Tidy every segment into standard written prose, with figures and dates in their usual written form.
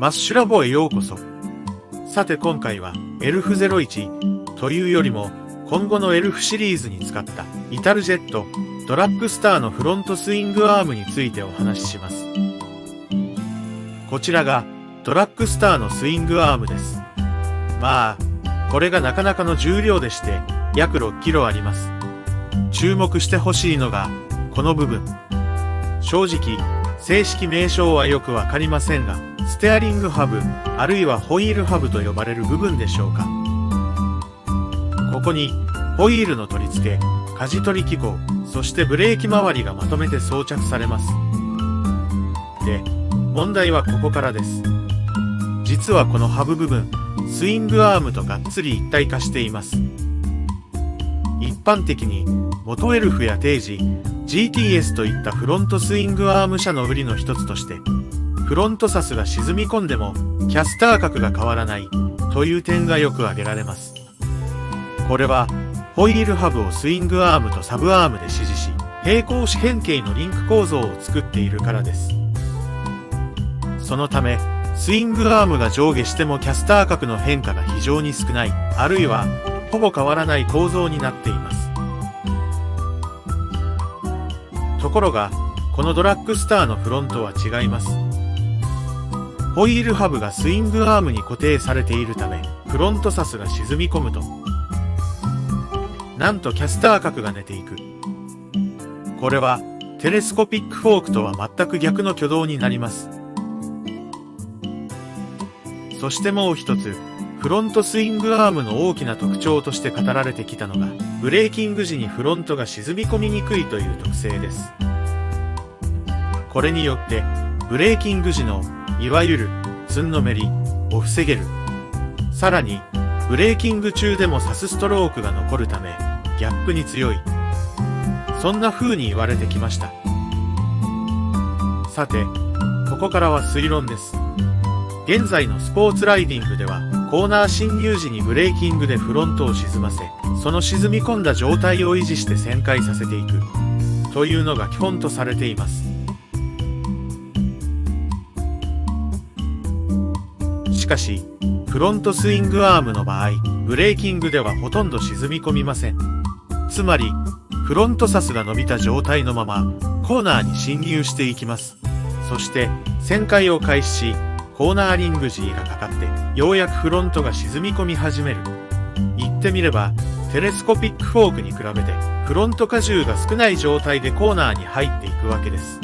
マッシュラボへようこそ。さて今回はエルフ01というよりも今後のエルフシリーズに使ったイタルジェット、ドラッグスターのフロントスイングアームについてお話しします。こちらがドラッグスターのスイングアームです。まあ、これがなかなかの重量でして約6キロあります。注目してほしいのがこの部分。正直、正式名称はよくわかりませんが、ステアリングハブ、あるいはホイールハブと呼ばれる部分でしょうか。ここに、ホイールの取り付け、舵取り機構、そしてブレーキ周りがまとめて装着されます。で、問題はここからです。実はこのハブ部分、スイングアームとがっつり一体化しています。一般的に、元エルフや定時、GTS といったフロントスイングアーム車の売りの一つとして、フロントサスが沈み込んでもキャスター角が変わらないという点がよく挙げられます。これはホイールハブをスイングアームとサブアームで支持し、平行四辺形のリンク構造を作っているからです。そのため、スイングアームが上下してもキャスター角の変化が非常に少ない、あるいはほぼ変わらない構造になっています。ところが、このドラッグスターのフロントは違います。ホイールハブがスイングアームに固定されているため、フロントサスが沈み込むと、なんとキャスター角が寝ていく。これは、テレスコピックフォークとは全く逆の挙動になります。そしてもう一つ、フロントスイングアームの大きな特徴として語られてきたのが、ブレーキング時にフロントが沈み込みにくいという特性です。これによって、ブレーキング時のいわゆるツンのめりを防げる。さらに、ブレーキング中でもサスストロークが残るため、ギャップに強い。そんな風に言われてきました。さて、ここからは推論です。現在のスポーツライディングでは、コーナー進入時にブレーキングでフロントを沈ませ、その沈み込んだ状態を維持して旋回させていく。というのが基本とされています。しかし、フロントスイングアームの場合、ブレーキングではほとんど沈み込みません。つまり、フロントサスが伸びた状態のまま、コーナーに進入していきます。そして、旋回を開始し、コーナーリング G がかかって、ようやくフロントが沈み込み始める。言ってみれば、テレスコピックフォークに比べて、フロント荷重が少ない状態でコーナーに入っていくわけです。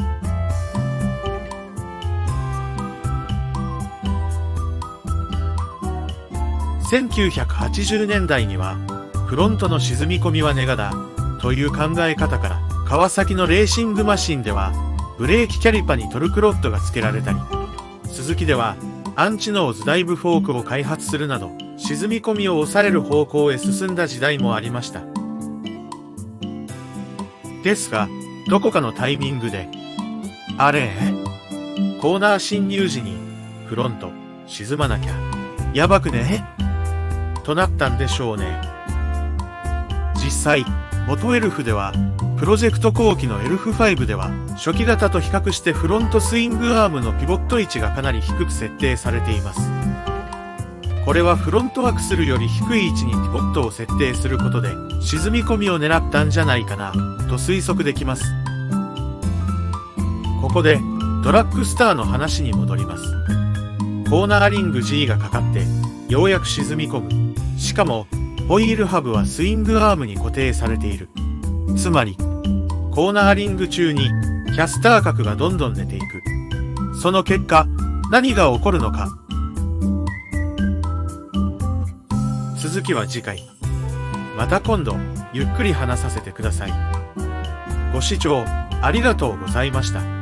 1980年代には、フロントの沈み込みはネガだ、という考え方から、川崎のレーシングマシンでは、ブレーキキャリパにトルクロッドが付けられたり、スズキでは、アンチノーズダイブフォークを開発するなど、沈み込みを抑える方向へ進んだ時代もありました。ですが、どこかのタイミングで、あれコーナー進入時に、フロント、沈まなきゃ、やばくねとなったんでしょうね。実際、元エルフでは、プロジェクト後期のエルフ5では、初期型と比較してフロントスイングアームのピボット位置がかなり低く設定されています。これはフロントアクスルより低い位置にピボットを設定することで、沈み込みを狙ったんじゃないかな、と推測できます。ここで、ドラッグスターの話に戻ります。コーナーリング G がかかって、ようやく沈み込む。しかも、ホイールハブはスイングアームに固定されている。つまり、コーナーリング中にキャスター角がどんどん寝ていく。その結果、何が起こるのか。続きは次回。また今度、ゆっくり話させてください。ご視聴ありがとうございました。